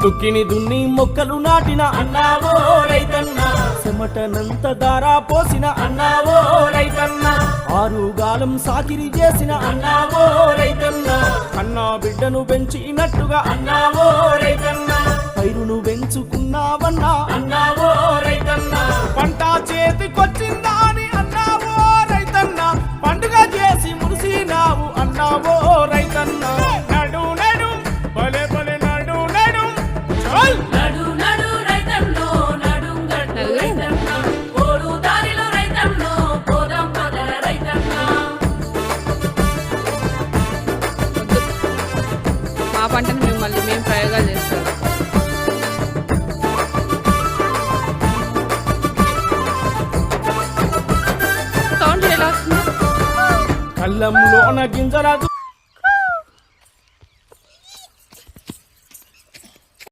దుక్కిని దున్ని మొక్కలు నాటిన అన్నావో రైతన్న చెమటనంత దారా పోసిన అన్నావో రైతన్న ఆరుగాలం సాకిరి చేసిన అన్నావో రైతన్న అన్నా బిడ్డను పెంచినట్టుగా అన్నావో రైతన్న పైరును పెంచుకున్నావన్నా అన్నావో రైతన్న పంట చేతికొచ్చిందా అని అన్నావో రైతన్న పండుగ చేసి మురిసినావు అన్నావో రైతన్న నడు నడు భలే భలే నడు నడు చల్ నడు నడు రైతన్నో నడుం గట్టు రైతన్న కోడు దారిలో రైతన్నో పోదాం పద రైతన్న మా పంటను మేము ప్రయోగాలు చేస్తాం. సౌండ్ ఎలా వస్తుంది? కళ్ళంలోన గింజల